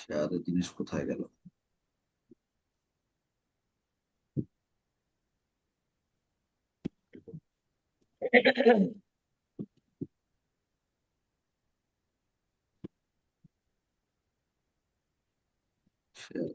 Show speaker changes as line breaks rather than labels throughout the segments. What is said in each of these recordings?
শেয়ারের জিনিস কোথায় গেল? শেয়ার।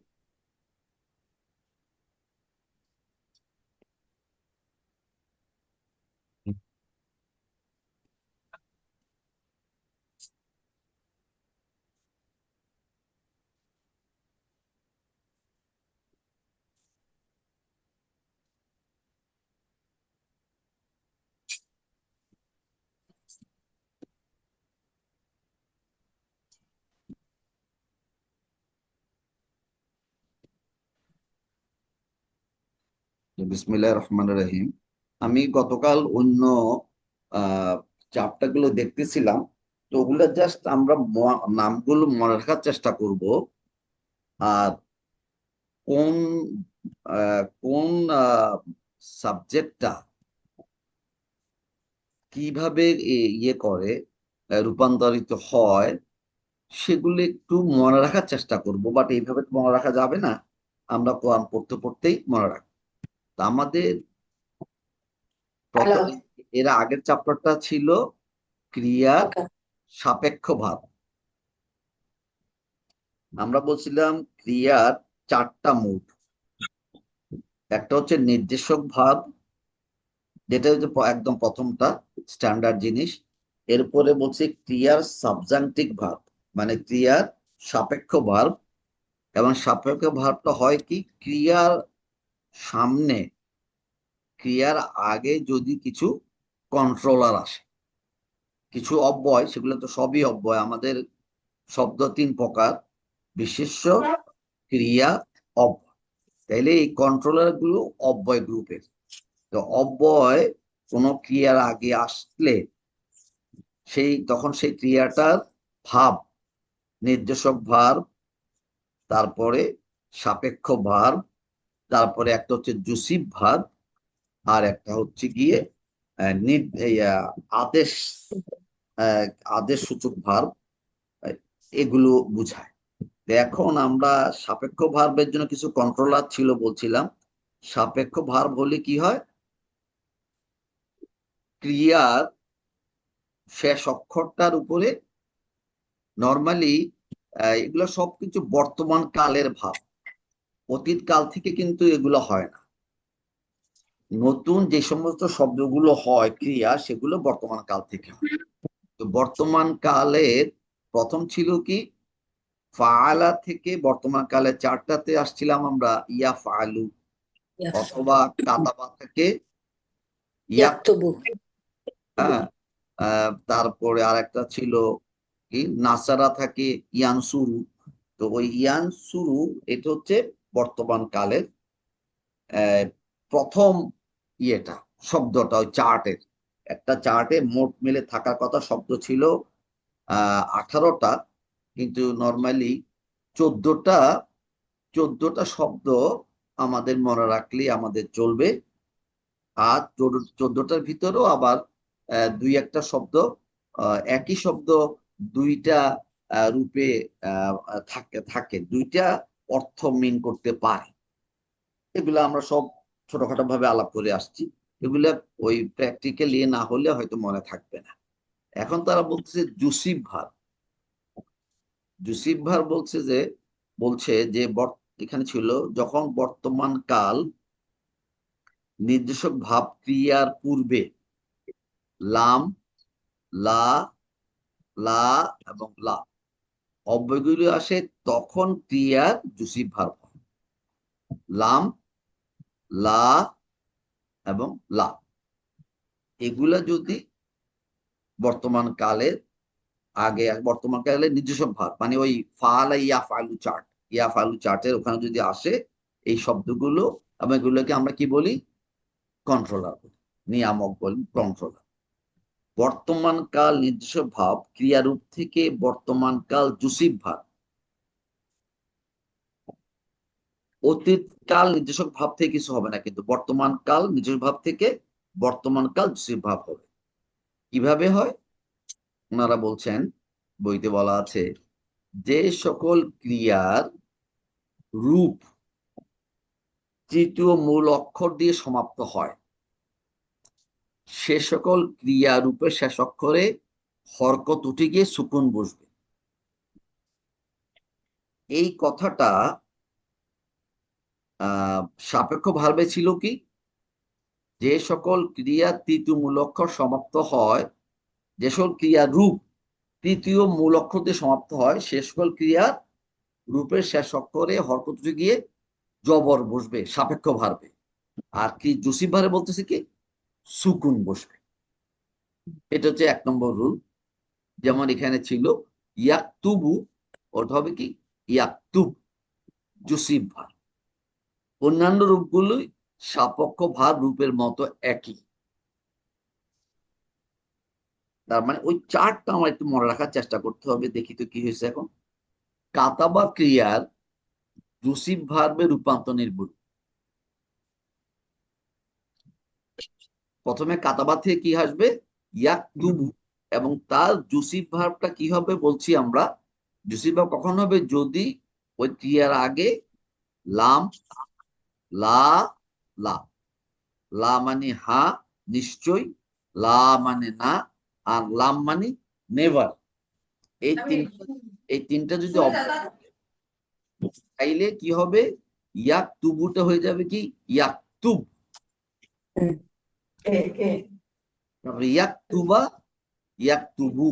বিসমিল্লাহির রহমানির রহিম। আমি গতকাল অন্য চ্যাপ্টার গুলো দেখতেছিলাম, তো ওগুলো জাস্ট আমরা নামগুলো মনে রাখার চেষ্টা করব। আর কোন কোন সাবজেক্টটা কিভাবে ইয়ে করে, রূপান্তরিত হয়, সেগুলো একটু মনে রাখার চেষ্টা করব। বাট এইভাবে তো মনে রাখা যাবে না, আমরা কোরআন পড়তে পড়তেই মনে রাখবো। তা আমাদের
হ্যালো।
প্রথম, এর আগের চ্যাপ্টারটা ছিল ক্রিয়ার
ওকে।
সাপেক্ষ ভাব। আমরা বলছিলাম ক্রিয়ার চারটা মুড। একটা হচ্ছে নির্দেশক ভাব, যেটা হচ্ছে একদম প্রথমটা স্ট্যান্ডার্ড জিনিস। এরপরে বলছি ক্রিয়ার সাবজাংটিভ ভাব, মানে ক্রিয়ার সাপেক্ষ ভাব। এবং সাপেক্ষ ভাবটা হয় কি, ক্রিয়ার সামনে, ক্রিয়ার আগে যদি কিছু কন্ট্রোলার আসে, কিছু অব্যয়, সেগুলো তো সবই অব্যয়। আমাদের শব্দ তিন প্রকার: বিশেষ্য, ক্রিয়া, অব্যয়। তাইলে এই কন্ট্রোলার গুলো অব্যয় গ্রুপের। তো অব্যয় কোনো ক্রিয়ার আগে আসলে তখন সেই ক্রিয়াটার ভাব, নির্দেশক ভার, তারপরে সাপেক্ষ ভার, তারপরে একটা হচ্ছে জুসিভ ভার, আর একটা হচ্ছে গিয়ে আদেশ, আদেশ সূচক ভার। এগুলো বুঝায়। তো এখন আমরা সাপেক্ষ ভার্বের জন্য কিছু কন্ট্রোলার ছিল বলছিলাম। সাপেক্ষ ভার্ব হলে কি হয়, ক্রিয়ার শেষ অক্ষরটার উপরে নর্মালি, এগুলো সবকিছু বর্তমান কালের ভাব। অতীত কাল থেকে কিন্তু এগুলো হয় না। নতুন যে সমস্ত শব্দগুলো হয় ক্রিয়া, সেগুলো বর্তমান কাল থেকে হয়। তো বর্তমান কালের প্রথম ছিল কি, ফাআলা থেকে বর্তমান কালে চারটাতে আসছিলাম আমরা, ইয়া ফাআলু। অথবা কাতাবা থেকে ইয়াক।
ইয়াকতুবু।
হ্যাঁ। তারপরে আর একটা ছিল কি, নাসারা থাকে ইয়ানসুরু। তো ওই ইয়ানসুরু, এটা হচ্ছে বর্তমান কালের প্রথম ইয়েটা, শব্দটা ওই চার্টের। একটা চার্টে মোট মিলে থাকার কথা শব্দ ছিল 18টা, কিন্তু নর্মালি 14টা 14টা শব্দ আমাদের মনে রাখলেই আমাদের চলবে। আর 14টার ভিতরেও আবার দুই একটা শব্দ, একই শব্দ দুইটা রূপে থাকে থাকে দুইটা অর্থ মিন করতে পারে। এগুলো আমরা সব ছোটখাটো ভাবে আলাপ করে আসছি। এগুলা ওই প্র্যাকটিক্যালি না হলে হয়তো মনে থাকবে না। এখন তারা বলতেছে জুসিভ ভার। জুসিভ ভার বলছে যে এখানে ছিল, যখন বর্তমান কাল নির্দেশক ভাব ক্রিয়ার পূর্বে লাম, লা, লা এবং লা অব্যয়গুলো আসে, তখন ক্রিয়ার জুসিভ ভার্ব হয়। লাম, লা এবং লা, এগুলা যদি বর্তমান কালের আগে, বর্তমান কালে নির্দেশক ভাব, মানে ওই ফালা ইয়া ফালু চার্ট, ইয়া ফালু চার্টের ওখানে যদি আসে এই শব্দগুলো, এবং এগুলোকে আমরা কি বলি, কন্ট্রোলার বলি, নিয়ামক বলি, কন্ট্রোলার। বর্তমান কাল নির্দেশক ভাব ক্রিয়ারূপ থেকে বর্তমান কাল জুসিভ ভাব। অতীত কাল নির্দেশক ভাব থেকে কিছু হবে না, কিন্তু বর্তমান কাল নির্দেশক ভাব থেকে বর্তমান কাল জুসিভ ভাব হবে। কিভাবে হয় ওনারা বলছেন, বইতে বলা আছে যে সকল ক্রিয়ার রূপ তৃতীয় মূল অক্ষর দিয়ে সমাপ্ত হয় সে সকল ক্রিয়া রূপের শেষ অক্ষরে হরকত উঠে গিয়ে সুকুন বসবে। এই কথাটা সাপেক্ষ ভার্বে ছিল কি, যে সকল ক্রিয়া তৃতীয় মূল অক্ষর সমাপ্ত হয়, যে সকল ক্রিয়ার রূপ তৃতীয় মূল অক্ষর দিয়ে সমাপ্ত হয় সে সকল ক্রিয়ার রূপের শেষ অক্ষরে হরকত উঠে গিয়ে জবর বসবে সাপেক্ষ ভার্বে। আর কি জসিম ভার্বে বলতেছে কি সুকুন বসবে। এটা হচ্ছে 1 নম্বর রুল। যেমন এখানে ছিল ইয়াকতুবু, ওটা হবে কি ইয়াকতুব জসিম ভার। অন্যান্য রূপগুলোই সাপেক্ষ ভার রূপের মতো একই। তার মানে ওই চারটা আমার একটু মনে রাখার চেষ্টা করতে হবে। দেখি তো কি হয়েছে এখন। কাতাবা ক্রিয়ার জসিম ভার্বে রূপান্তর নির্ভুল। প্রথমে কাতাবা থেকে কি আসবে ইয়াকতুবু, এবং তার জসিম ভার্বটা কি হবে বলছি আমরা। জসিম ভার্ব কখন হবে, যদি ওই ক্রিয়ার আগে লাম, লা, লা, লা মানে হা নিশ্চয়, লা মানে না, আর লাম মানে নেভার, এই তিনটা যদি তাইলে কি হবে, ইয়াকতুবুটা হয়ে যাবে কি ইয়াকতুব, তারপরে ইয়াকতুবা, ইয়াকতুবু।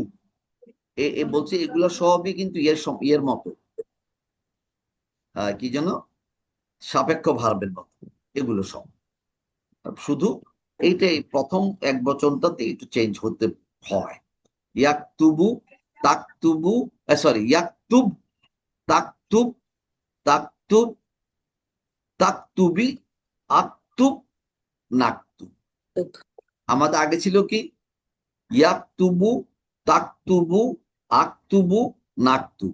বলছে এগুলো সবই কিন্তু এর মতো কি যেন সাপেক্ষ ভার্বের মতো, এগুলো সব। শুধু এইটাই প্রথম এক বচনটাতে একটু চেঞ্জ হতে হয়। ইয়াকতুবু, তাকতুবু, সরি ইয়াকতুব, তাকতুব, তাকতুব, তাকতুবি, আকতুব, নাকতুব। আমাদের আগে ছিল কি ইয়াকতুবু, তাকতুবু, আকতুবু, নাকতুব,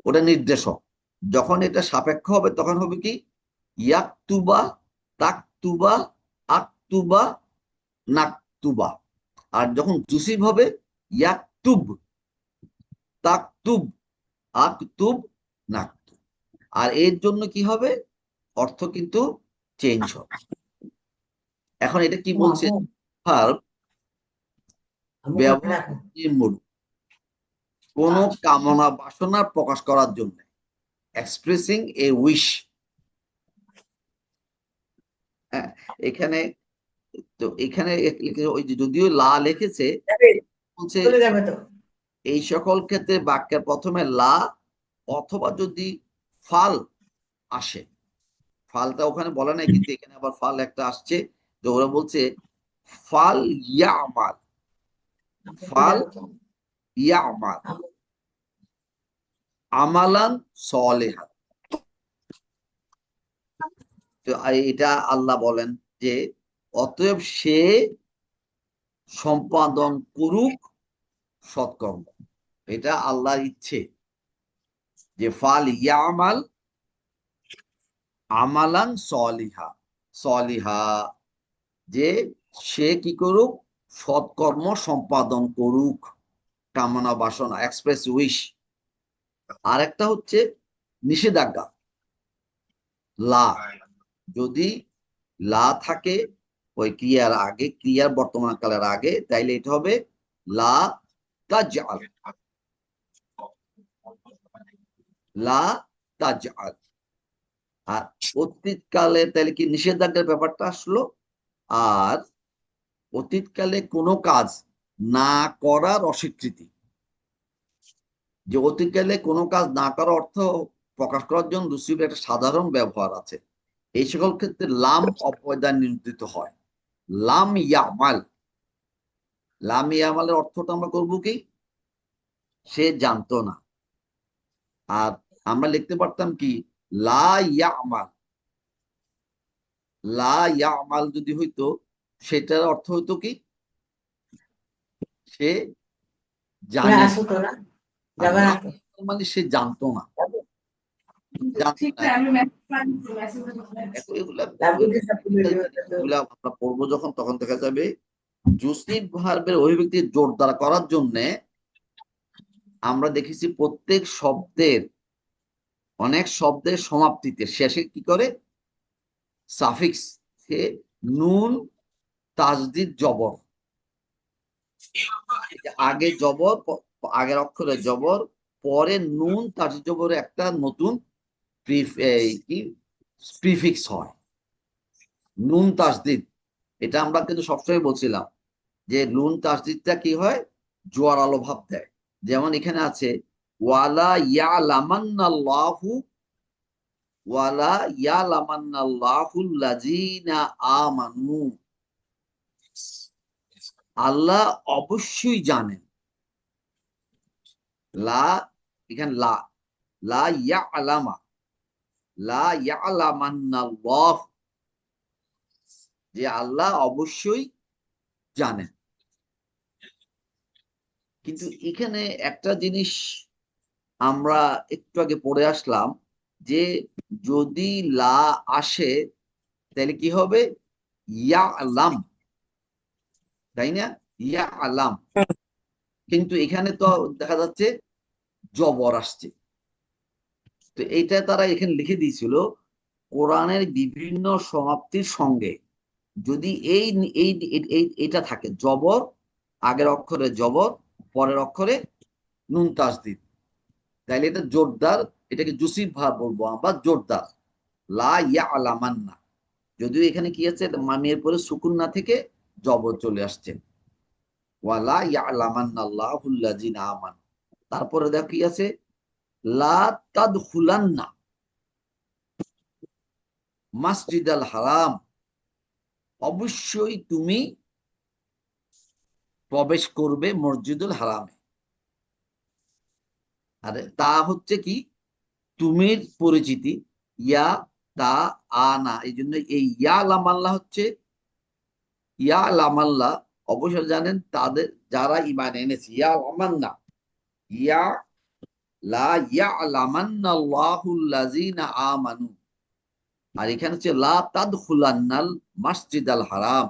ওটা নির্দেশক। যখন এটা সাপেক্ষ হবে তখন হবে কি ইয়াকতুবা, তাকতুবা, আকতুবা, নাকতুবা। আর যখন জুসিব হবে ইয়াকতুব, তাকতুব, আকতুব, নাকতুব। আর এর জন্য কি হবে, অর্থ কিন্তু চেঞ্জ হবে। এখন এটা কি বলছে, ভার্ব ব্যবহার কোন কামনা বাসনা প্রকাশ করার জন্য, এক্সপ্রেসিং এ উইশ। এখানে তো এখানে ওই যদিও লা লিখেছে, বলছে এই সকল ক্ষেত্রে বাক্যের প্রথমে লা অথবা যদি ফাল আসে, ফালটা ওখানে বলা নাই কিন্তু এখানে আবার ফাল একটা আসছে, যে ওরা বলছে ফাল ইয়ামাল, ফাল ইয়ামাল আমালান সলিহান। তো এটা আল্লাহ বলেন যে অতএব সে সম্পাদন করুক সৎকর্ম। এটা আল্লাহর ইচ্ছে যে ফাল ইয়ামাল আমালান সলিহা, সলিহা, যে সে কি করুক সৎকর্ম সম্পাদন করুক, কামনা বাসনা এক্সপ্রেস উইশ। আর একটা হচ্ছে নিষেধাজ্ঞা, লা, যদি লা থাকে ওই ক্রিয়ার আগে, ক্রিয়ার বর্তমান কালের আগে, তাইলে এটা হবে লা তাজআল, লা তাজআল। আর অতীতকালে তাহলে কি নিষেধাজ্ঞার ব্যাপারটা আসলো। আর অতীতকালে কোনো কাজ না করার অস্বীকৃতি, যে অতীতকালে কোনো কাজ না করার অর্থ প্রকাশ করার জন্য রুসিবের একটা সাধারণ ব্যবহার আছে। এই সকল ক্ষেত্রে লাম অপয়দা নির্দিত হয়। লাম ইয়ামাল, লাম ইয়ামালের অর্থটা আমরা করবো কি সে জানতো না। আর আমরা লিখতে পারতাম কি লা ইয়ামাল, লা ইয়ামাল যদি হইতো সেটার অর্থ হইতো কি সে জানে, মানে সে জানতো না। আমরা পড়বো যখন তখন দেখা যাবে জুসিব ভার্বের অভিব্যক্তি জোরদার করার জন্য আমরা দেখেছি প্রত্যেক শব্দের, অনেক শব্দের সমাপ্তিতে শেষে কি করে, সাফিক্স, নুন তাজদিদ জবর, আগে জবর, আগের অক্ষরে জবর, পরে নুন তাজদিদ জবরে একটা নতুন প্রিফিক্স হয়, নুন তাজদিদ। এটা আমরা কিন্তু সবসময় বলছিলাম যে নুন তাজদিদটা কি হয়, জোয়ার আলো ভাব দেয়। যেমন এখানে আছে ওয়ালা ইয়ালামান্নাল্লাহু, ওয়ালা ইয়ালামান্নাল্লাহুল্লাযীনা আমানু, আল্লাহ অবশ্যই জানেন, লা, এখানে লা, লা ইয়ালামা, লা ইয়ালামান্নাল্লাহ, যে আল্লাহ অবশ্যই জানেন। কিন্তু এখানে একটা জিনিস আমরা একটু আগে পড়ে আসলাম, যে যদি লা আসে তাহলে কি হবে, ইয়া আলাম, তাই না, ইয়া আলাম। কিন্তু এখানে তো দেখা যাচ্ছে জবর আসছে। তো এইটা তারা এখানে লিখে দিয়েছিল, কোরআনের বিভিন্ন সমাপ্তির সঙ্গে যদি এই এই এটা থাকে জবর, আগের অক্ষরে জবর, পরের অক্ষরে নুন তাসদিদ, তাইলে এটা জোরদার, এটাকে জুসিফ ভার বলবো আমরা, জোরদার, লা ইয়া আলামান্না। যদিও এখানে কি আছে, মামির পরে সুকুন না থেকে জবর চলে আসছে, ওয়ালা ইয়া আলামান্নাল্লাহুল্লাযিনা আমান। তারপরে দেখো কি আছে, লা তাদখুলান্না মাসজিদাল হারাম, অবশ্যই তুমি প্রবেশ করবে মসজিদুল হারামে। আরে তা হচ্ছে কি, তুমির পরিচিতি, ইয়া, তা, আনা, এই জন্য এই ইয়া লামাল্লাহ হচ্ছে, ইয়া লামাল্লাহ অবশ্যই জানেন তাদের যারা ইমান এনেছে, ইয়া লামান্না, ইয়া লা ইয়া লামান্নাল্লাহুল্লাযীনা আমানু। আর এখানে হচ্ছে লা তাদখুলান্নাল মাসজিদাল হারাম,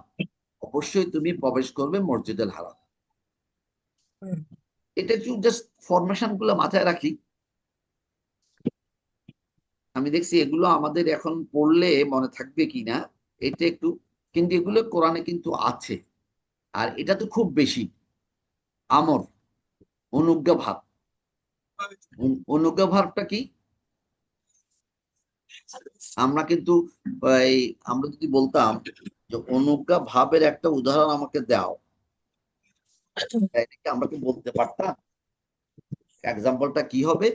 অবশ্যই তুমি প্রবেশ করবে মসজিদুল হারাম। এটা একটু জাস্ট ফরমেশন গুলো মাথায় রাখি। আমি দেখছি এগুলো আমাদের এখন পড়লে মনে থাকবে কিনা এটা একটু, কিন্তু এগুলো কোরআনে কিন্তু আছে। আর এটা তো খুব বেশি আমর, অনুজ্ঞা ভাব। অনুজ্ঞা ভাবটা কি, আমরা কিন্তু এই, আমরা যদি বলতাম যে অনুজ্ঞা ভাবের একটা উদাহরণ আমাকে দাও, তাইলে কি আমরা কি বলতে পারতাম, এক্সাম্পলটা কি হবে?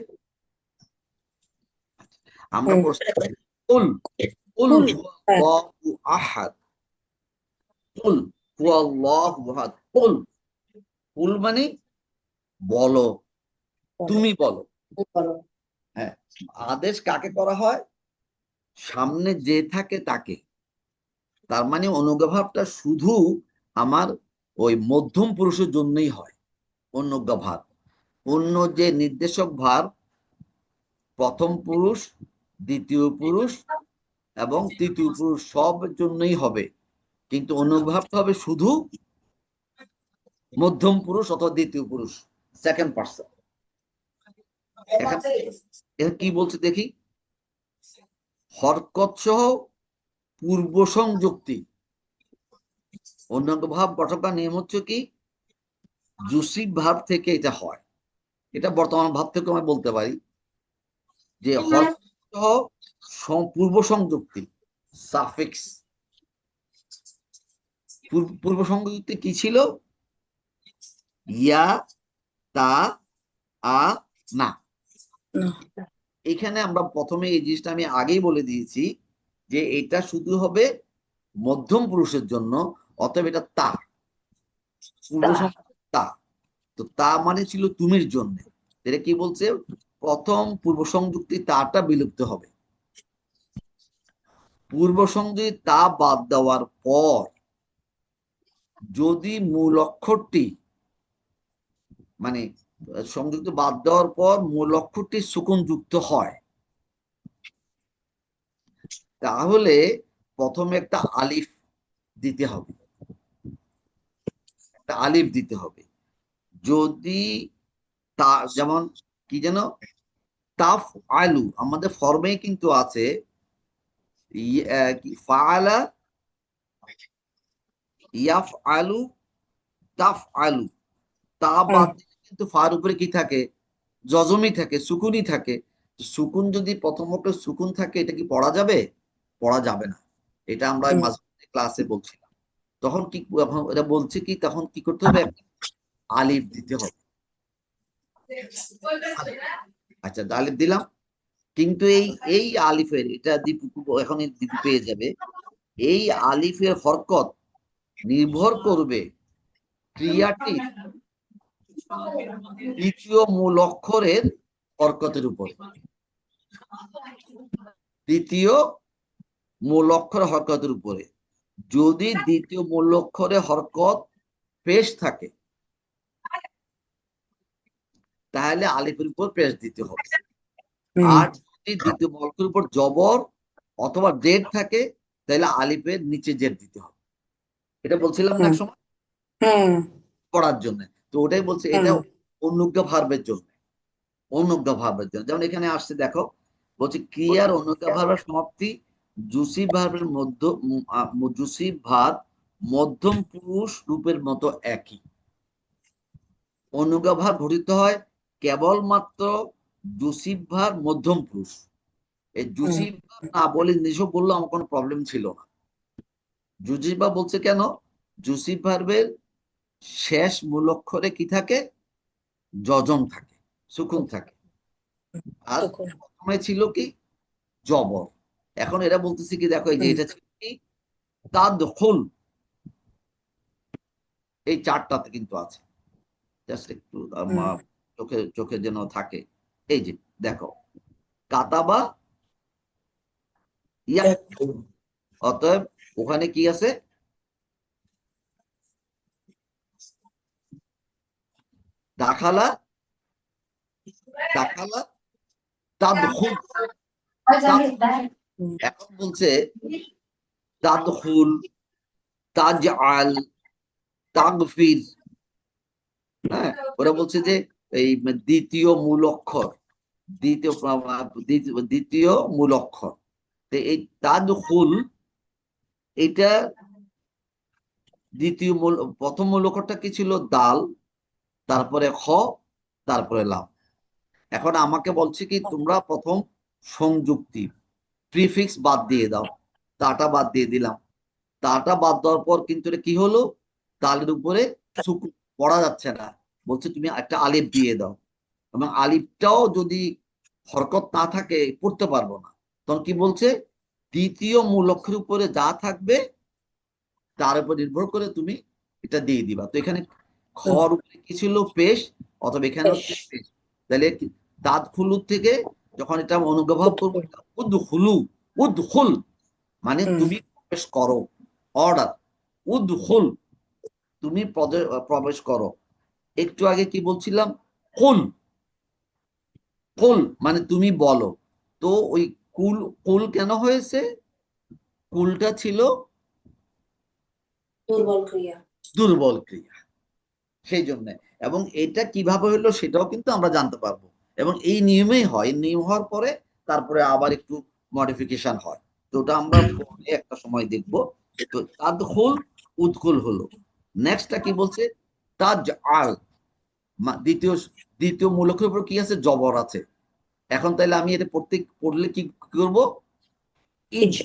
আমরা প্রশ্ন করি, কুল, কুল হুয়াল্লাহু আহাদ, কুল হুয়াল্লাহু আহাদ, কুল, কুল মানে বলো, তুমি বলো। হ্যাঁ, আদেশ কাকে করা হয়, সামনে যে থাকে তাকে। তার মানে অনুজ্ঞাভাবটা শুধু আমার ওই মধ্যম পুরুষের জন্যই হয় অনুজ্ঞাভাব। অন্য যে নির্দেশক ভার, প্রথম পুরুষ, দ্বিতীয় পুরুষ এবং তৃতীয় পুরুষ সবের জন্যই হবে, কিন্তু অনুজ্ঞাভাবটা হবে শুধু মধ্যম পুরুষ অথবা দ্বিতীয় পুরুষ, সেকেন্ড পার্সন। এখানে কি বলছে দেখি, হরকত সহ পূর্ব সংযুক্তি। অন্যান্য ভাব গঠনকার নিয়ম হচ্ছে কি, জুসিফ ভাব থেকে এটা হয়, এটা বর্তমান ভাব থেকে আমি বলতে পারি যে হরকত সহ পূর্ব সংযুক্তি, সাফিক্স। পূর্ব সংযুক্তি কি ছিল, ইয়া, তা, আ, না। এখানে আমরা প্রথমে এই জিনিসটা আমি আগেই বলে দিয়েছি যে এটা শুধু হবে মধ্যম পুরুষের জন্য, অতএব এটা তা, পূর্ব সংযুক্তি তা। তো তা মানে ছিল তুমির জন্য, এটা কি বলছে, প্রথম পূর্ব সংযুক্তি তাটা বিলুপ্ত হবে। পূর্ব সংযুক্তি তা বাদ দেওয়ার পর যদি মূল অক্ষরটি, মানে সংযুক্ত বাদ দেওয়ার পর মূল অক্ষরটি সুকুন যুক্ত হয়, তাহলে প্রথমে একটা আলিফ দিতে হবে, একটা আলিফ দিতে হবে। যদি তা যেমন কি যেন তাফ আলু আমাদের ফর্মে কিন্তু আছে কি ফাআলা ইয়াফ আলু তাফ আলু তা বাদ দিলে কিন্তু ফার উপরে কি থাকে জজমই থাকে সুকুনই থাকে সুকুন যদি প্রথম অক্ষরে সুকুন থাকে এটা কি পড়া যাবে পড়া যাবে না এটা আমরা মাঝে ক্লাসে বলছিলাম তখন কি এটা বলছে কি তখন কি করতে হবে একটা আলিফ দিতে হবে আচ্ছা আলিফ দিলাম কিন্তু এই এই আলিফের এটা দীপু এখন দীপু পেয়ে যাবে এই আলিফের হরকত নির্ভর করবে ক্রিয়াটি দ্বিতীয় মূল অক্ষরের হরকতের উপর দ্বিতীয় মূল অক্ষর হরকতের উপরে যদি দ্বিতীয় মূল অক্ষরে হরকত পেশ থাকে তাহলে আলিফের উপর পেশ দিতে হবে আর যদি দ্বিতীয় মূল অক্ষরের উপর জবর অথবা জেড থাকে তাহলে আলিফের নিচে জেড দিতে হবে এটা বলছিলাম না এক সময় পড়ার জন্য তো ওটাই বলছে এটা অনুজ্ঞা ভার্বের জন্য অনুজ্ঞা ভার্বের জন্য যেমন এখানে আসছে দেখো বলছে ক্রিয়ার অনুজ্ঞা ভার্বের সমাপ্তি জুসিভ ভার্বের জুসিভ ভার্ব মধ্যম পুরুষ রূপের মতো একই অনুজ্ঞা ভার্ব গঠিত হয় কেবলমাত্র জুসিভ ভার্ব মধ্যম পুরুষ এই জুসিভ ভার্ব না বলে নিজেও বললো আমার কোনো প্রবলেম ছিল না জুসিভ ভার্ব বলছে কেন জুসিভ ভার্বের শেষ মূল অক্ষরে কি থাকে যজম থাকে সুকুন থাকে আর প্রথমে ছিল কি জবর এখন এরা বলতেছে কি দেখো এই যে এটা ছিল কি তাদখুল এই চারটাতে কিন্তু আছে জাস্ট একটু চোখে চোখে যেন থাকে এই যে দেখো কাতাবা ইয়া অতএব ওখানে কি আছে দাখালা দাখালা তাদখুল এখন বলছে তাদখুল তাজআল তাগফির হ্যাঁ ওরা বলছে যে এই দ্বিতীয় মূল অক্ষর দ্বিতীয় মূল অক্ষর তো এই তাদখুল এটা দ্বিতীয় মূল প্রথম মূল অক্ষরটা কি ছিল দাল তারপরে খ তারপরে লাম এখন আমাকে বলছে কি তোমরা প্রথম সংযুক্তি প্রিফিক্স বাদ দিয়ে দাও তাটা বাদ দিয়ে দিলাম তাটা বাদ দেওয়ার পর কিন্তু এটা কি হলো তালের উপরে সুকুন পড়া যাচ্ছে না বলছে তুমি একটা আলিফ দিয়ে দাও এবং আলিফটাও যদি হরকত না থাকে পড়তে পারবো না তখন কি বলছে দ্বিতীয় মূল অক্ষরের উপরে যা থাকবে তার উপর নির্ভর করে তুমি এটা দিয়ে দিবা তো এখানে খর উপরে কি ছিল পেশ অথবা এখানে হচ্ছে পেশ তাহলে দাঁত খুলু থেকে যখন এটা অনুগ্রহ করবো উদ্খুলু উদ্খুল মানে তুমি প্রবেশ করো অর্ডার উদ্খুল তুমি প্রবেশ করো একটু আগে কি বলছিলাম কুল কুল মানে তুমি বলো তো ওই কুল কুল কেন হয়েছে কুলটা ছিল দুর্বল ক্রিয়া সেই জন্য এবং এটা কিভাবে হলো সেটাও কিন্তু আমরা জানতে পারবো এবং এই নিয়মেই হয় নিয়ম হওয়ার পরে তারপরে আবার একটু মডিফিকেশন হয় তো ওটা আমরা পরে একটা সময় দেখবো তো তাদখুল উদখুল হলো নেক্সটটা কি বলছে তাজ আল দ্বিতীয় দ্বিতীয় মূলকের উপর কি আছে জবর আছে এখন তাইলে আমি এটা পড়লে কি করবো ইজ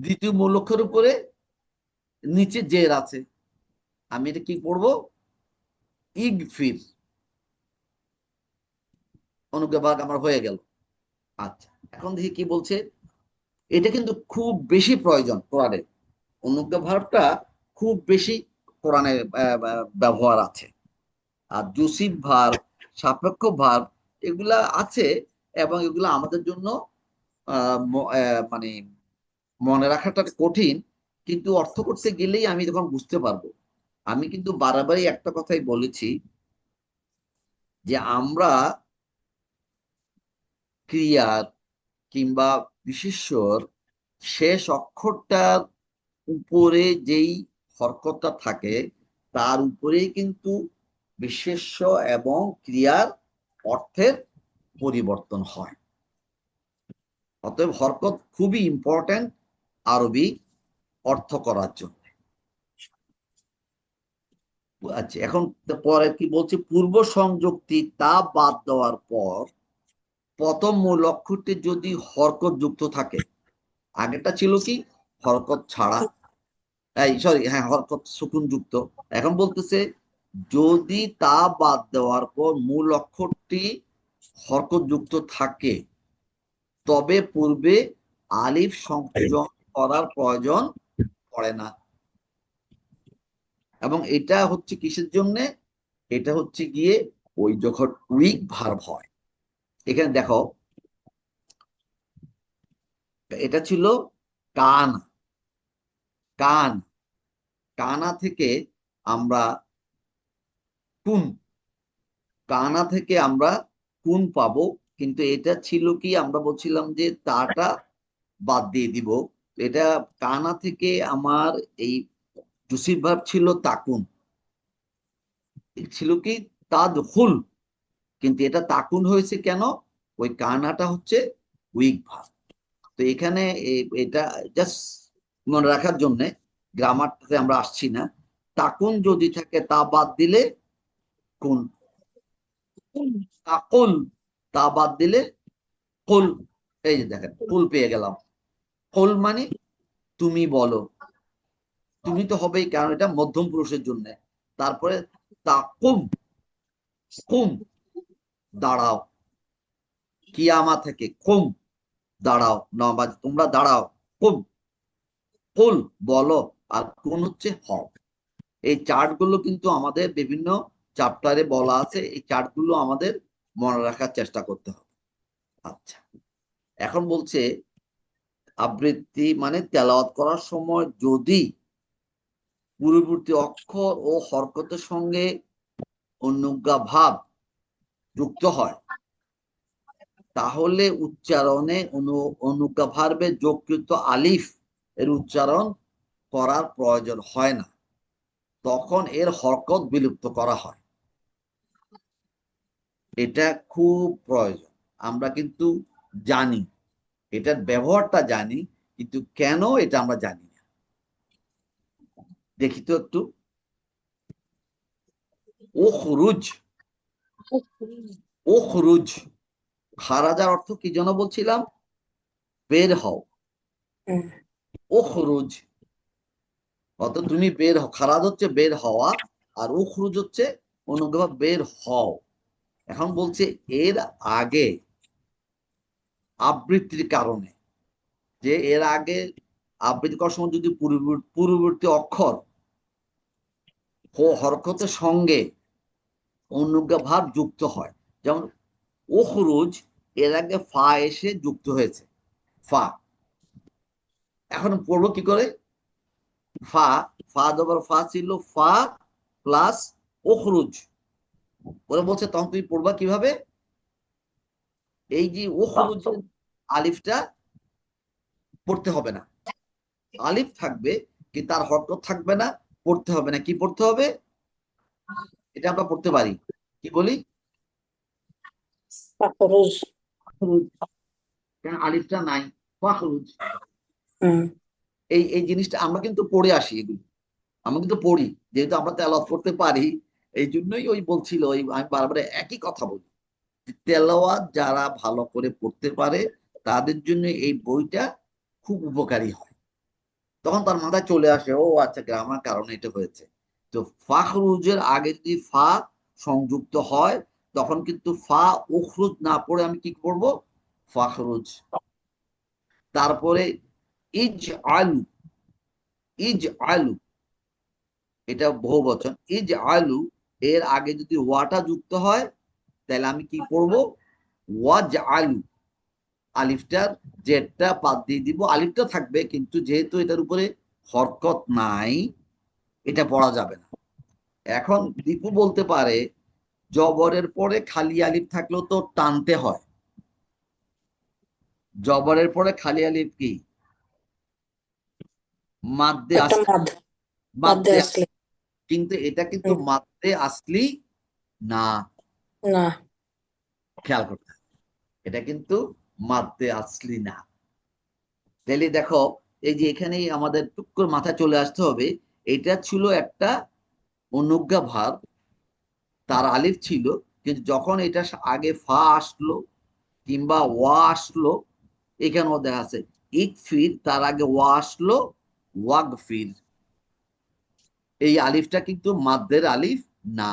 দ্বিতীয় মূলকের উপরে নিচে জের আছে আমি এটা কি পড়বো ইগফির অনুজ্ঞা ভাগ আমার হয়ে গেল আচ্ছা এখন দেখি কি বলছে এটা কিন্তু খুব বেশি প্রয়োজন কোরআনে অনুজ্ঞা ভার্বটা খুব বেশি কোরআনে ব্যবহার আছে আর জুসিভ ভার্ব সাপেক্ষ ভার্ব এগুলা আছে এবং এগুলা আমাদের জন্য মানে মনে রাখাটা কঠিন কিন্তু অর্থ করতে গেলেই আমি তখন বুঝতে পারবো আমি কিন্তু বারবারই একটা কথাই বলেছি যে আমরা ক্রিয়ার কিংবা বিশেষ্যর শেষ অক্ষরটার উপরে যেই হরকতটা থাকে তার উপরেই কিন্তু বিশেষ্য এবং ক্রিয়ার অর্থের পরিবর্তন হয়। অতএব হরকত খুবই ইম্পর্টেন্ট আরবি অর্থ করার জন্য। আচ্ছা, এখন পরে কি বলছে, পূর্ব সংযুক্তি তা বাদ দেওয়ার পর প্রথম মূল অক্ষরটি যদি হরকত যুক্ত থাকে, আগেটা ছিল কি হরকত ছাড়া, এই সরি হ্যাঁ হরকত সুকুন যুক্ত, এখন বলতেছে যদি তা বাদ দেওয়ার পর মূল অক্ষরটি হরকত যুক্ত থাকে তবে পূর্বে আলিফ সংযোজন করার প্রয়োজন পড়ে না। এবং এটা হচ্ছে কিসের জন্য, এটা হচ্ছে গিয়ে ওই যখন উইক ভার্ব হয়। এখানে দেখো এটা ছিল কান, কান, কানা থেকে আমরা কুন, কানা থেকে আমরা কুন পাবো, কিন্তু এটা ছিল কি আমরা বলছিলাম যে তাটা বাদ দিয়ে দিব। এটা কানা থেকে আমার এই জুসির ভার্ব ছিল তাকুন, ছিল কি তাদখুল, কিন্তু এটা তাকুন হয়েছে কেন, ওই কানাটা হচ্ছে উইক ভার্ব। তো এখানে এটা জাস্ট মনে রাখার জন্য, গ্রামারটাতে আমরা আসছি না। তাকুন যদি থাকে তা বাদ দিলে কুন, তাকুল তা বাদ দিলে কুল। এই যে দেখেন কুল পেয়ে গেলাম। কুল মানে তুমি বলো, তুমি তো হবেই কারণ এটা মধ্যম পুরুষের জন্য। তারপরে তাকুম, কুম দাঁড়াও, কিয়ামা থেকে কুম দাঁড়াও, নবাজ তোমরা দাঁড়াও, কুম, কুল বলো, আর কোন হচ্ছে হও। এই চার্ট গুলো কিন্তু আমাদের বিভিন্ন চ্যাপ্টারে বলা আছে, এই চার্ট গুলো আমাদের মনে রাখার চেষ্টা করতে হবে। আচ্ছা, এখন বলছে আবৃত্তি মানে তেলাওয়াত করার সময় যদি পূর্ববর্তী অক্ষর ও হরকতের সঙ্গে অনুজ্ঞা ভাব যুক্ত হয় তাহলে উচ্চারণে অনুজ্ঞা ভার্বে যোগকৃত আলিফ এর উচ্চারণ করার প্রয়োজন হয় না, তখন এর হরকত বিলুপ্ত করা হয়। এটা খুব প্রয়োজন, আমরা কিন্তু জানি, এটার ব্যবহারটা জানি, কিন্তু কেন এটা আমরা জানি না। দেখি তো একটু, ও খুরুজ, ও খুরুজ, খারাজার অর্থ কি যেন বলছিলাম, বের হও, ও খুরুজ, অত তুমি বের হও, খারাজ হচ্ছে বের হওয়া, আর ও খুরুজ হচ্ছে অনুগ্রহ বের হও। এখন বলছে এর আগে আবৃত্তির কারণে, যে এর আগে আবৃত্তি করার সময় যদি পূর্ববর্তী অক্ষর ও হরকতের সঙ্গে অনুজ্ঞা ভাব যুক্ত হয়, যেমন ওখরুজ এর আগে ফা এসে যুক্ত হয়েছে, ফা, এখন পড়বো কি করে, ফা, ফা জবর ফা ছিল ফা প্লাস ওখরুজ, ওরা বলছে তখন তুমি পড়বা কিভাবে, এই যে ওখরুজের আলিফটা পড়তে হবে না, আলিফ থাকবে কিন্তু তার হরকত থাকবে না, পড়তে হবে না, কি পড়তে হবে, এটা আমরা পড়তে পারি, কি বলি, কেন আলিফটা নাই, ফাখরুজ। এই এই জিনিসটা আমরা কিন্তু পড়ে আসি, এগুলো আমরা কিন্তু পড়ি, যেহেতু আমরা তেলাওয়াত করতে পারি, এই জন্যই ওই বলছিল, ওই আমি বারবার একই কথা বলি, তেলাওয়াত যারা ভালো করে পড়তে পারে তাদের জন্য এই বইটা খুব উপকারী হয়। তখন তার মাথায় চলে আসে, ও আচ্ছা গ্রামার কারণে এটা হয়েছে। তো ফাখরুজের আগে যদি ফা সংযুক্ত হয় তখন কিন্তু ফা উখরুজ না পড়ে আমি কি করব, ফাখরুজ। তারপরে ইজ আলু, ইজ আলু, এটা বহু বচন, ইজ আলু এর আগে যদি ওয়াটা যুক্ত হয় তাহলে আমি কি পড়বো, ওয়াজ আলু, আলিফটার জেডটা বাদ দিয়ে দিব, আলিফটা থাকবে কিন্তু যেহেতু এটার উপরে হরকত নাই এটা পড়া যাবে না। এখন দীপু বলতে পারে জবরের পরে খালি আলিফ থাকলেও তো টানতে হয়, জবরের পরে খালি আলিফ কি মাদ্দে আসলে, মাদ্দে, কিন্তু এটা কিন্তু মাদ্দে আসলি না,
না।
খেয়াল করতে হবে। এটা কিন্তু মাদ্দে আসলি না। তাহলে দেখো, এই যে এখানেই আমাদের টুক করে মাথায় চলে আসতে হবে, এটা ছিল একটা অনুজ্ঞা ভাব, তার আলিফ ছিল, কিন্তু যখন এটা আগে ফা আসলো কিংবা ওয়া আসলো, এখানেও দেখা আছে ইকফির, তার আগে ওয়া আসলো ওয়াগফির, এই আলিফটা কিন্তু মাদ্দের আলিফ না।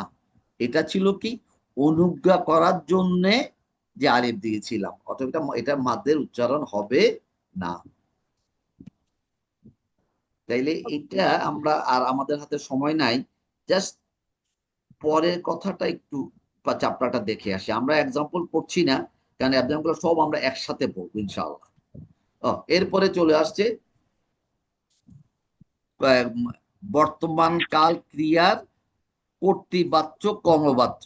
এটা ছিল কি, অনুজ্ঞা করার জন্যে যে আলিফ দিয়েছিলাম, অতএব এটা মাদ্দের উচ্চারণ হবে না। তাইলে এটা আমরা, আর আমাদের হাতে সময় নাই, জাস্ট পরের কথাটা একটু বা চাপড়াটা দেখে আসি। আমরা এক্সাম্পল পড়ছি না, কারণ এক্সাম্পল সব আমরা একসাথে পড়বো ইনশাআল্লাহ। এরপরে চলে আসছে আহ, বর্তমান কাল ক্রিয়ার কর্তৃবাচ্য কর্মবাচ্য।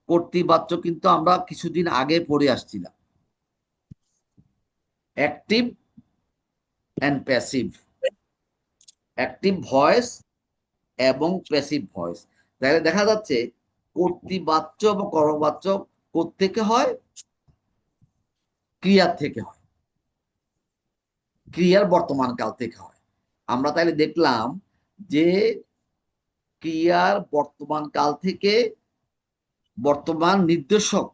কর্তৃবাচ্য কিন্তু আমরা কিছুদিন আগে পড়ে আসছিলাম, active and passive, active voice এবং প্যাসিভ ভয়েস। তাহলে দেখা যাচ্ছে কর্তৃবাচ্য এবং কর্মবাচ্য কোত্থেকে হয়, ক্রিয়ার থেকে হয়, ক্রিয়ার বর্তমান কাল থেকে হয়। আমরা তাহলে দেখলাম যে ক্রিয়ার বর্তমান কাল থেকে বর্তমান নির্দেশক,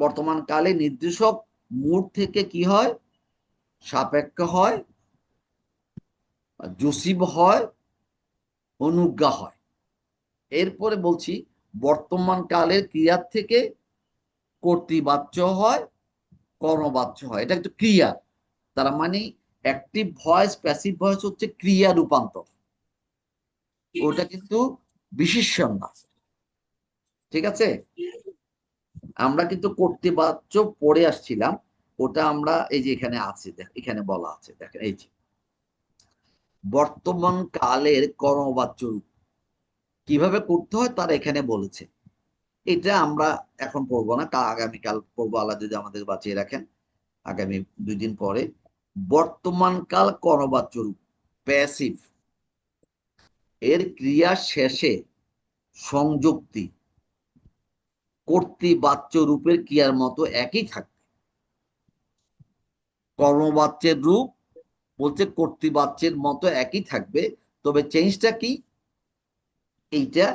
বর্তমান কালে নির্দেশক মুড থেকে কি হয়, সাপেক্ষ হয়, জসিব হয়, অনুজ্ঞা হয়। এরপরে বলছি বর্তমান কালের ক্রিয়ার থেকে কর্তৃবাচ্য হয়, কর্মবাচ্য হয়। এটা একটু ক্রিয়া, তার মানে অ্যাক্টিভ ভয়েস প্যাসিভ ভয়েস হচ্ছে ক্রিয়া রূপান্তর, ওটা কিন্তু বিশেষণ না। ঠিক আছে, আমরা কিন্তু কর্তৃবাচ্য পড়ে আসছিলাম, ওটা আমরা এই যে এখানে আছে, এখানে বলা আছে, দেখেন এই যে বর্তমান কালের কর্মবাচ্য রূপ কিভাবে করতে হয় তার এখানে বলেছে। এটা আমরা এখন পড়বো না, আগামীকাল পড়বো, আল্লাহ যদি আমাদের বাঁচিয়ে রাখেন, আগামী 2 দিন পরে। বর্তমান কাল কর্মবাচ্য রূপ প্যাসিভ, এর ক্রিয়া শেষে সংযুক্তি কর্তৃবাচ্য রূপের ক্রিয়ার মতো একই থাকবে। কর্মবাচ্যের রূপ বলছে কর্তৃবাচ্যের মতো একই থাকবে, তবে চেঞ্জটা কি, এইটা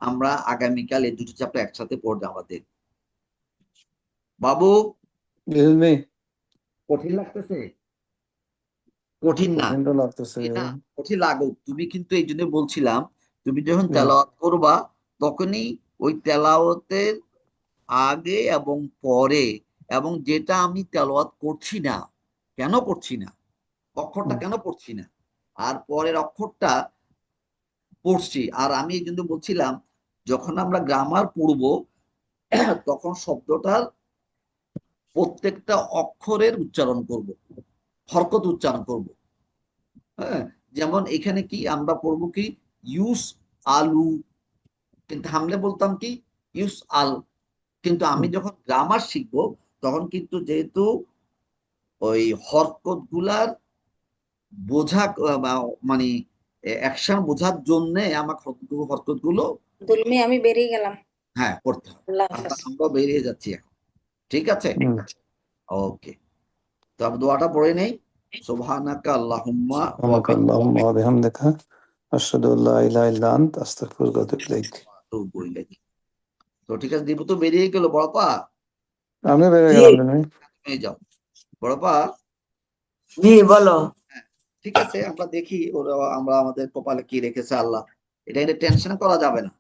আমরা আগামীকাল এই দুটো চ্যাপ্টার একসাথে পড়বো আমাদের। বাবু,
এলমি
কঠিন লাগতেছে? কঠিন না,
কঠিন তো লাগতেছে।
না কঠিন লাগুক, তুমি কিন্তু এই জন্য বলছিলাম, তুমি যখন
হুম,
তেলাওয়াত করবা তখনই ওই তেলাওয়াতের আগে এবং পরে, এবং যেটা আমি তেলাওয়াত করছি না, কেন করছি না, অক্ষরটা
হুম,
কেন পড়ছি না, আর পরের অক্ষরটা পড়ছি। আর আমি এই জন্য বলছিলাম, যখন আমরা গ্রামার পড়বো তখন শব্দটার প্রত্যেকটা অক্ষরের উচ্চারণ করব, হরকত উচ্চারণ করব। হ্যাঁ, যেমন এখানে কি আমরা পড়বো কি, ইউস আলু, কিন্তু হামলে বলতাম কি ইউস আল। কিন্তু আমি
হুম।
যখন গ্রামার শিখবো তখন কিন্তু যেহেতু ওই হরকত গুলার বোঝা মানে অ্যাকশন বোঝার জন্য আমার হরকত গুলো,
দুলমি, আমি বেরিয়ে গেলাম।
হ্যাঁ, করতে হবে।
আল্লাহ
আমরা
হাফেজ।
আমরা বেরিয়ে যাচ্ছি এখন, ঠিক আছে,
হুম।
ওকে। তো আমি দোয়াটা পড়ে নেই, সুবহানাকা আল্লাহুম্মা ওয়া
সুবহানাকা আল্লাহুম্মা ওয়া বিহামদিকা আশহাদু আল্লা ইলাহা ইল্লা আনতা আস্তাগফিরুকা ওয়া আতুবু ইলাইক।
বিহামদিকা ইলাইক। তো ঠিক আছে, দীপু তো বেরিয়ে গেল, বড়পা
আমি বেরিয়ে
জি
গেলাম তুমি।
তুমি যাও, বড়পা।
জি বলো।
হ্যাঁ, ঠিক আছে, আমরা দেখি ওরা, আমরা আমাদের কপালে কি রেখেছে আল্লাহ, এটা কিন্তু টেনশন করা যাবে না।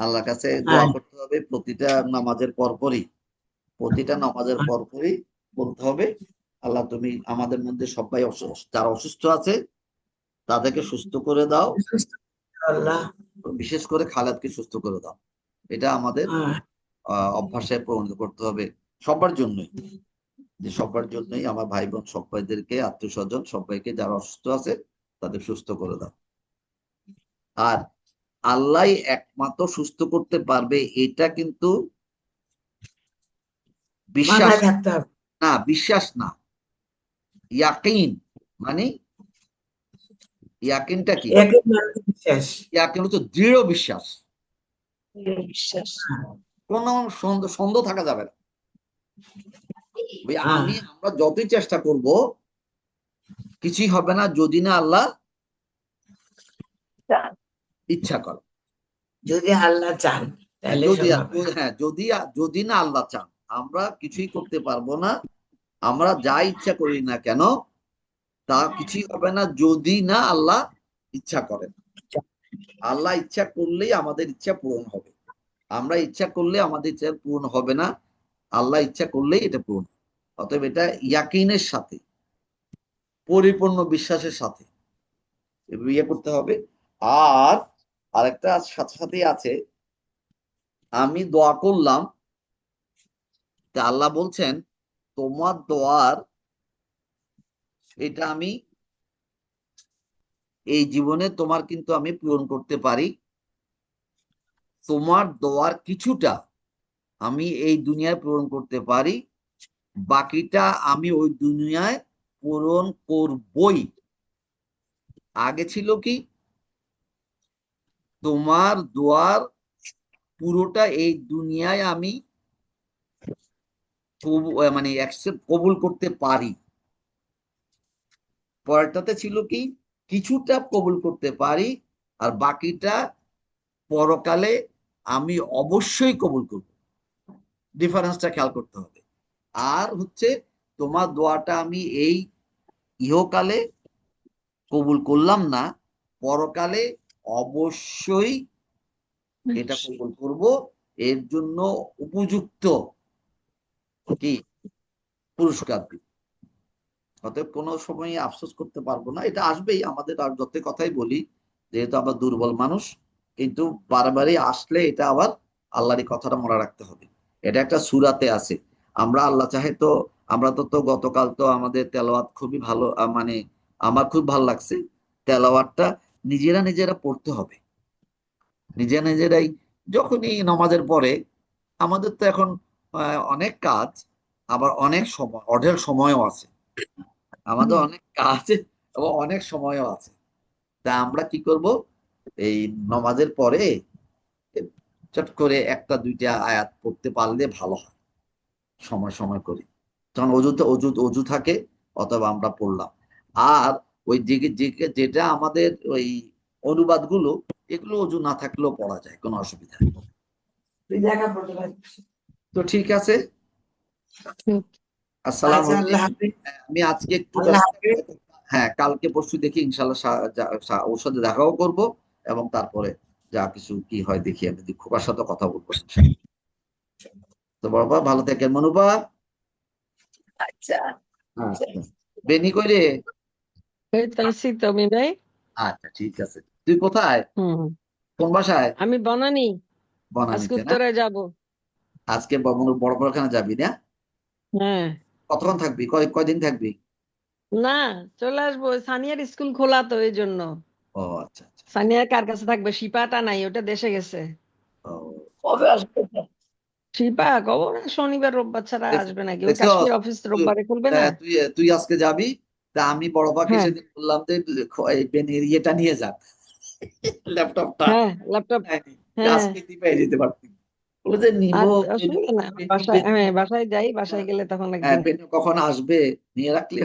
আল্লাহর কাছে দোয়া
হ্যাঁ,
করতে হবে প্রতিটা নামাজের পরপরই, প্রতিটা নামাজের পরপরই বলতে হবে, আল্লাহ তুমি আমাদের মধ্যে সবাই যারা অসুস্থ আছে তাদেরকে সুস্থ করে দাও,
আল্লাহ।
বিশেষ করে খালেদকে সুস্থ করে দাও। এটা আমাদের
হ্যাঁ,
অভ্যাসে পরিণত করতে হবে সবার জন্যই, যে সবার জন্যই আমার ভাই বোন সবাইদেরকে, আত্মীয় স্বজন সবাইকে যারা অসুস্থ আছে তাদের সুস্থ করে দাও। আর আল্লাহ একমাত্র সুস্থ করতে পারবে, এটা কিন্তু বিশ্বাস
মাথায় থাকতে হবে।
না, বিশ্বাস না, ইয়াকিন। মানে ইয়াকিনটা কি,
একই মানুষ বিশ্বাস।
ইয়াকিন হচ্ছে দৃঢ় বিশ্বাস।
বিশ্বাস
কোনো সন্দেহ থাকা যাবে না। ওই
হ্যাঁ।
আমরা যতই চেষ্টা করব কিছুই হবে না যদি না আল্লাহ ইচ্ছা করে।
যদি আল্লাহ চান তাহলে
যদি
সব হবে।
হ্যাঁ যদি না আল্লাহ চান আমরা কিছুই করতে পারবো না। আমরা যা ইচ্ছা করি না কেন তা কিছুই হবে না যদি না আল্লাহ ইচ্ছা করেন। আল্লাহ ইচ্ছা করলেই আমাদের ইচ্ছা পূরণ হবে। আমরা ইচ্ছা করলে আমাদের ইচ্ছা পূরণ হবে না, আল্লাহ ইচ্ছা করলেই এটা পূরণ হবে। অতএব এটা ইয়াকিনের সাথে পরিপূর্ণ বিশ্বাসের সাথে ইয়ে করতে হবে। আর আরেকটা সাথে সাথে আছে, আমি দোয়া করলাম তা আল্লাহ বলছেন তোমার দোয়ার এটা আমি এই জীবনে তোমার কিন্তু আমি পূরণ করতে পারি। তোমার দোয়ার কিছুটা আমি এই দুনিয়ায় পূরণ করতে পারি, বাকিটা আমি ওই দুনিয়ায় পূরণ করবই। আগে ছিল কি তোমার দোয়ার পুরোটা এই দুনিয়ায় আমি মানে কবুল করতে পারি। পরেরটাতে ছিল কি কিছুটা কবুল করতে পারি আর বাকিটা পরকালে আমি অবশ্যই কবুল করব। ডিফারেন্সটা খেয়াল করতে হবে। আর হচ্ছে তোমার দোয়াটা আমি এই ইহকালে কবুল করলাম না, পরকালে অবশ্যই এটা কবুল করব। এর জন্য উপযুক্ত কি পুরস্কার দিব। অতএব কোনো সময় আফসোস করতে পারবো না, এটা আসবেই আমাদের। আর যত কথাই বলি যেহেতু আমরা দুর্বল মানুষ, কিন্তু বারবারই আসলে এটা আবার আল্লাহরই কথাটা মনে রাখতে হবে। এটা একটা সূরাতে আছে। আমরা আল্লাহ চাহে তো আমরা তো গতকাল তো আমাদের তেলাওয়াত খুবই ভালো, মানে আমার খুব ভালো লাগছে। তেলাওয়াতটা নিজেরা পড়তে হবে, নিজেরাই। যখনই নামাজের পরে আমাদের তো এখন অনেক কাজ, আবার অনেক সময় অঢেল সময়ও আছে। আমাদের অনেক কাজ এবং অনেক সময়ও আছে। তা আমরা কি করব এই নামাজের পরে চট করে একটা দুইটা আয়াত পড়তে পারলে ভালো হয়, সময় সময় করে। তখন অজু থাকে, অথবা আমরা পড়লাম। আর ওই দিকে যেটা আমাদের ওই অনুবাদগুলো, এগুলো অজু না থাকলেও পড়া যায়, কোনো অসুবিধা নেই।
তুই দেখা পড়তে পারছিস।
তো ঠিক আছে, আসসালামু
আচ্ছা, আল্লাহ
আলাইকুম।
হাফিজ।
আমি আজকে একটু
আল্লাহ
ব্যস্ত।
হাফিজ।
হ্যাঁ, কালকে পরশু দেখি ইনশাল্লাহ ওর সাথে দেখাও করব, এবং তারপরে যা কিছু কি হয় দেখি। আমি খোকার সাথে কথা বলবো ইনশাল্লাহ। তো বাবা ভালো থাকেন মনুবা।
আচ্ছা।
আচ্ছা, বেনি কই রে?
এই তো আছি তো আমি ভাই।
আচ্ছা ঠিক আছে। তুই কোথায়,
হুম
কোন বাসায়?
আমি বনানি আজকে
বনানীতে না?
উত্তরে যাব।
আজকে বড় বড়খানে যাবি না?
হ্যাঁ
কতক্ষণ থাকবি, কয়দিন থাকবি?
না চলে আসবো, সানিয়ার স্কুল খোলা তো এই জন্য।
ও আচ্ছা আচ্ছা।
সানিয়ার কার কাছে থাকবে? শিপাটা নাই, ওটা দেশে গেছে।
ও
কবে আসবে?
শিপা কবে? শনিবার রোববার ছাড়া আসবে নাকি? ওই
দেখছো,
কাশ্মীর অফিস রোববারে খুলবে না।
তুই তুই আজকে যাবি? তা আমি বড় পাকে
হ্যাঁ
সেদিন বললাম যে এই পেনের ইয়েটা নিয়ে যাক, ল্যাপটপটা।
হ্যাঁ ল্যাপটপ।
হ্যাঁ,
হ্যাঁ
আজকে পেয়ে যেতে পারতি। বলে যে নিব।
আর অসুবিধা না, বাসায়, হ্যাঁ বাসায় যাই, বাসায় গেলে তখন
হ্যাঁ,
একদিন।
পেনু কখন আসবে নিয়ে রাখলে